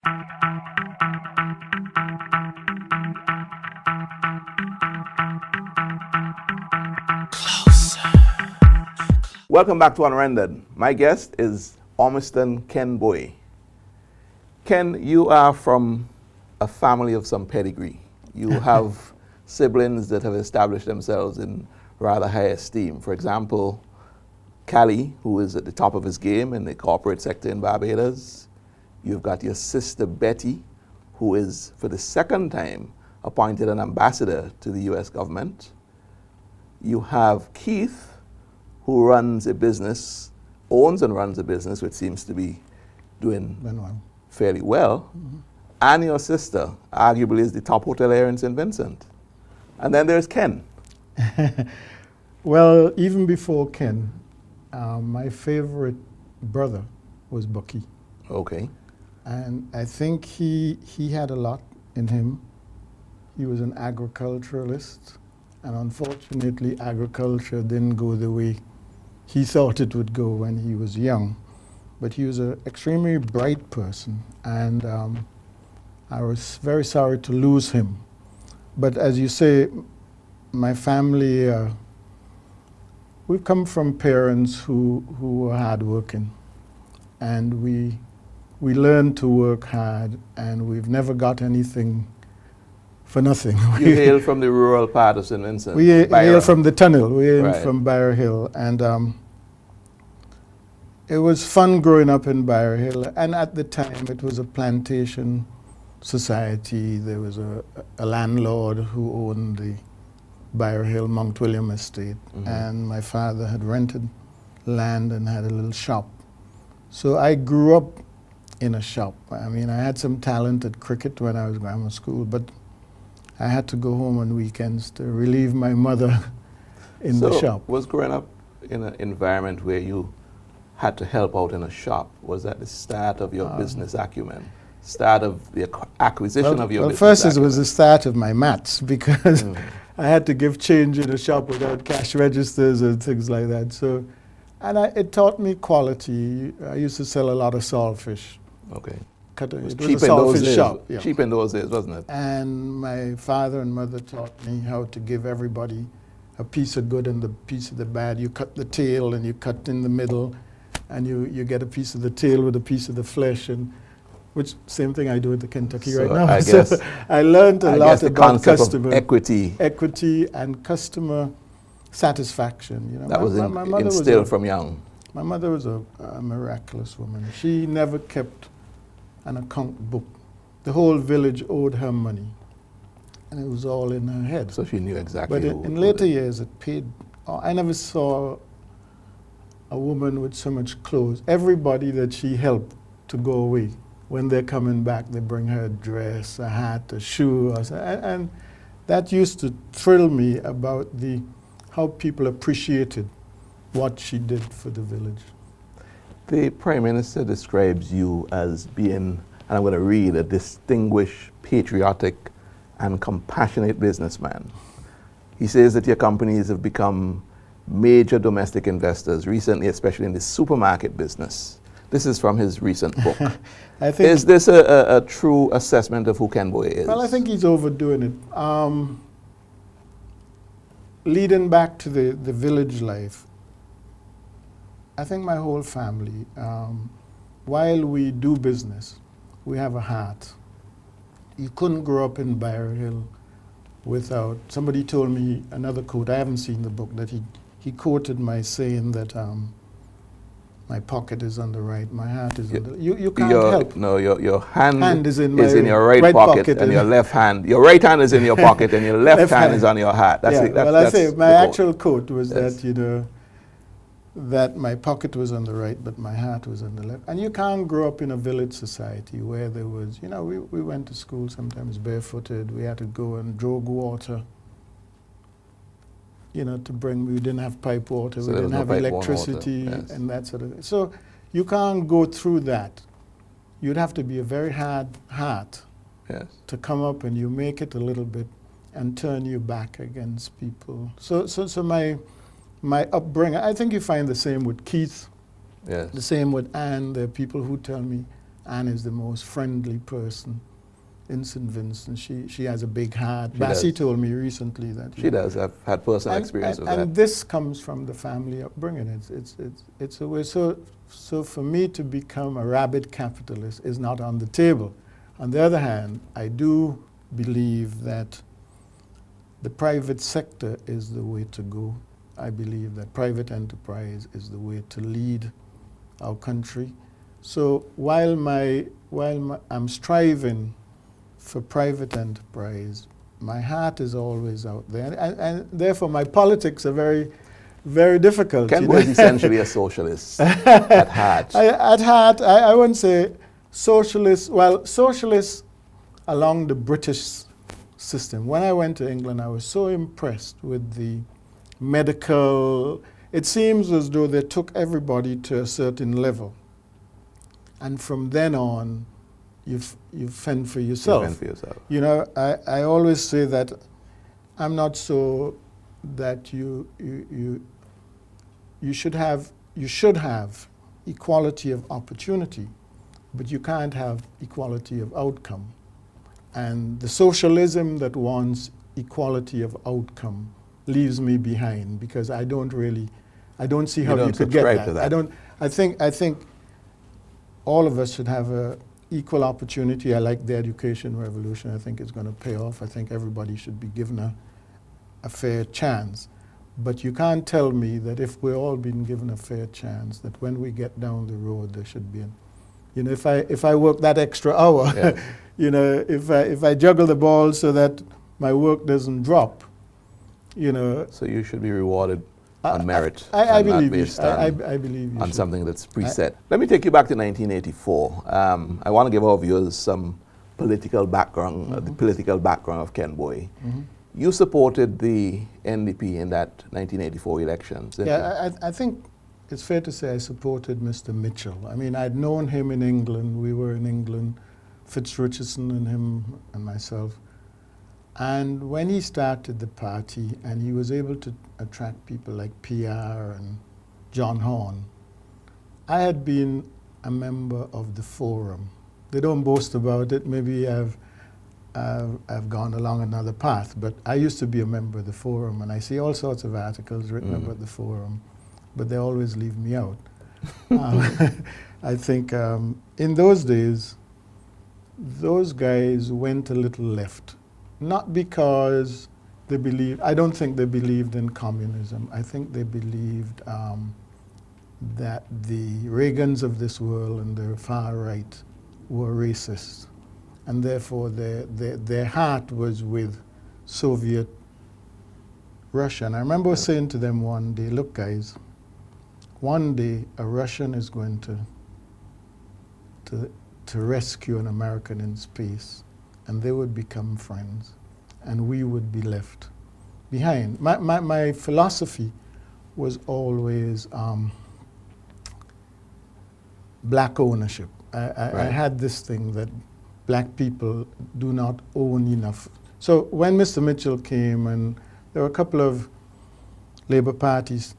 Welcome back to Unrendered. My guest is Ormiston Ken Boyea. Ken, you are from a family of some pedigree. You have siblings that have established themselves in rather high esteem. For example, Cali, who is at the top of his game in the corporate sector in Barbados. You've got your sister Betty, who is, for the second time, appointed an ambassador to the US government. You have Keith, who runs a business, owns and runs a business, which seems to be doing fairly well. Mm-hmm. And your sister, arguably, is the top hotelier in St. Vincent. And then there's Ken. Well, even before Ken, my favorite brother was Bucky. Okay. And I think he had a lot in him. He was an agriculturalist, and unfortunately, agriculture didn't go the way he thought it would go when he was young. But he was an extremely bright person, and I was very sorry to lose him. But as you say, my family, we've come from parents who were hardworking, and we learned to work hard, and we've never got anything for nothing. You hail from the rural part of St. Vincent? We hail from the tunnel. We hail from Byre Hill, and it was fun growing up in Byre Hill. And at the time, it was a plantation society. There was a landlord who owned the Byre Hill Mount William estate, and my father had rented land and had a little shop. So I grew up in a shop. I mean, I had some talent at cricket when I was grammar school, but I had to go home on weekends to relieve my mother in the shop. Was growing up in an environment where you had to help out in a shop, was that the start of your business acumen? Start of the acquisition of your business first acumen? it was the start of my maths, because I had to give change in a shop without cash registers and things like that. So, and it taught me quality. I used to sell a lot of saltfish. Okay. It was cheap a saltfish shop. Yeah. Cheap in those days, wasn't it? And my father and mother taught me how to give everybody a piece of good and the piece of the bad. You cut the tail and you cut in the middle, and you get a piece of the tail with a piece of the flesh, and which same thing I do at the Kentucky right now. So I learned a lot about customer equity and customer satisfaction. You know, that was instilled from young. My mother was a miraculous woman. She never kept an account book. The whole village owed her money, and it was all in her head. So she knew exactly. But in later years, it paid. I never saw a woman with so much clothes. Everybody that she helped to go away, when they're coming back, they bring her a dress, a hat, a shoe, and that used to thrill me about how people appreciated what she did for the village. The Prime Minister describes you as being, and I'm going to read, a distinguished, patriotic, and compassionate businessman. He says that your companies have become major domestic investors recently, especially in the supermarket business. This is from his recent book. I think is this a true assessment of who Ken Boyea is? Well, I think he's overdoing it. Leading back to the village life, I think my whole family, while we do business, we have a heart. You couldn't grow up in Byre Hill without, somebody told me another quote, I haven't seen the book, that he quoted my saying that my pocket is on the right, my heart is on the left. You can't help. No, your hand is in your right pocket and your left hand. Your right hand is in your pocket and your left hand is on your heart. That's it. Well, I say my actual quote was that, you know, that my pocket was on the right, but my heart was on the left. And you can't grow up in a village society where there was, you know, we went to school sometimes barefooted. We had to go and drag water, you know, to bring, we didn't have pipe water, we didn't have electricity and that sort of thing. So you can't go through that. You'd have to be a very hard heart to come up, and you make it a little bit and turn you back against people. So my upbringing, I think you find the same with Keith, the same with Anne. There are people who tell me Anne is the most friendly person in St. Vincent. She has a big heart. She Bassie does. told me recently that She does. I've had personal experience with and that. this comes from the family upbringing. It's a way. So for me to become a rabid capitalist is not on the table. On the other hand, I do believe that the private sector is the way to go. I believe that private enterprise is the way to lead our country. So while I'm striving for private enterprise, my heart is always out there, and therefore my politics are very, very difficult. Ken was essentially a socialist at heart. At heart, I wouldn't say socialist. Well, socialist along the British system. When I went to England, I was so impressed with the medical. It seems as though they took everybody to a certain level, and from then on, you fend for yourself. You fend for yourself. You know, I always say that I'm not so that you should have equality of opportunity, but you can't have equality of outcome. And the socialism that wants equality of outcome leaves me behind, because I don't see how you could get that. I think all of us should have a equal opportunity. I like the education revolution. I think it's going to pay off. I think everybody should be given a fair chance. But you can't tell me that if we're all being given a fair chance, that when we get down the road, there should be you know, if I work that extra hour, Yeah. you know, if I juggle the ball so that my work doesn't drop, you know. So you should be rewarded on merit. I believe not based I believe you on should. something that's preset. Let me take you back to 1984. I want to give our viewers some political background, the political background of Ken Boyea. You supported the NDP in that 1984 elections, didn't you? Yeah, I think it's fair to say I supported Mr. Mitchell. I mean, I'd known him in England. We were in England, Fitz Richardson and him and myself. And when he started the party and he was able to attract people like PR and John Horn, I had been a member of the Forum. They don't boast about it. Maybe I've gone along another path, but I used to be a member of the Forum, and I see all sorts of articles written about the Forum, but they always leave me out. I think in those days, those guys went a little left. Not because they believed, I don't think they believed in communism. I think they believed that the Reagans of this world and the far right were racist. And therefore their heart was with Soviet Russia. And I remember saying to them one day, look guys, one day a Russian is going to rescue an American in space, and they would become friends, and we would be left behind. My philosophy was always black ownership. I had this thing that black people do not own enough. So when Mr. Mitchell came, and there were a couple of Labour Party's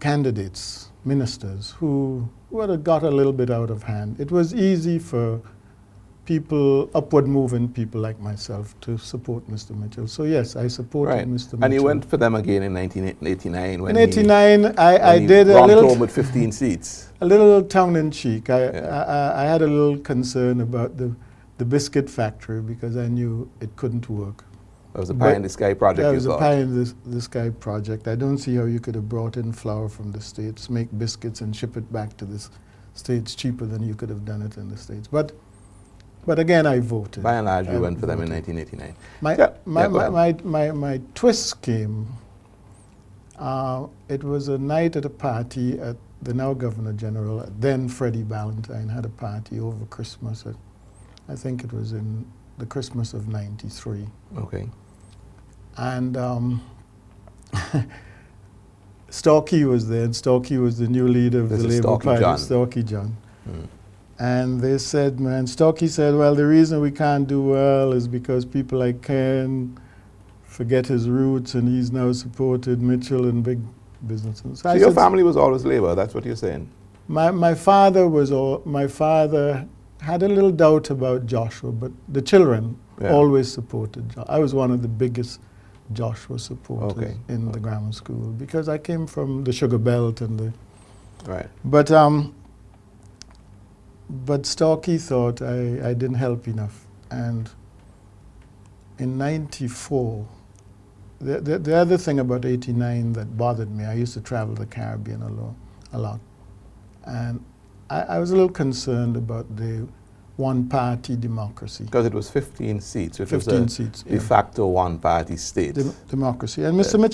candidates, ministers, who had got a little bit out of hand, it was easy for people, upward moving people like myself, to support Mr. Mitchell. So yes, I supported Mr. Mitchell. And you went for them again in 1989 when in 89, I did a little with 15 seats. A little tongue-in-cheek. I had a little concern about the biscuit factory because I knew it couldn't work. It was a pie in the sky project. It was a pie in the sky project. I don't see how you could have brought in flour from the States, make biscuits, and ship it back to the States cheaper than you could have done it in the States. But again, I voted. By and large, you went for them in 1989. My twist came. It was a night at a party at the now Governor General, then Freddie Ballantyne, had a party over Christmas. I think it was in the Christmas of '93. Okay. And Storkey was there, and Storkey was the new leader of the Labour Party, Storkey John. And they said, man, Storkey said, well, the reason we can't do well is because people like Ken forget his roots, and he's now supported Mitchell and big businesses. So your family was always Labour, that's what you're saying? My father had a little doubt about Joshua, but the children Yeah. always supported Joshua. I was one of the biggest Joshua supporters Okay. in the grammar school because I came from the Sugar Belt and the. Right. But Starkey thought I didn't help enough, and in '94, the other thing about '89 that bothered me, I used to travel the Caribbean a lot, and I was a little concerned about the one-party democracy. Because it was 15 seats. It 15 was seats, de facto one-party state. Democracy. And Mr.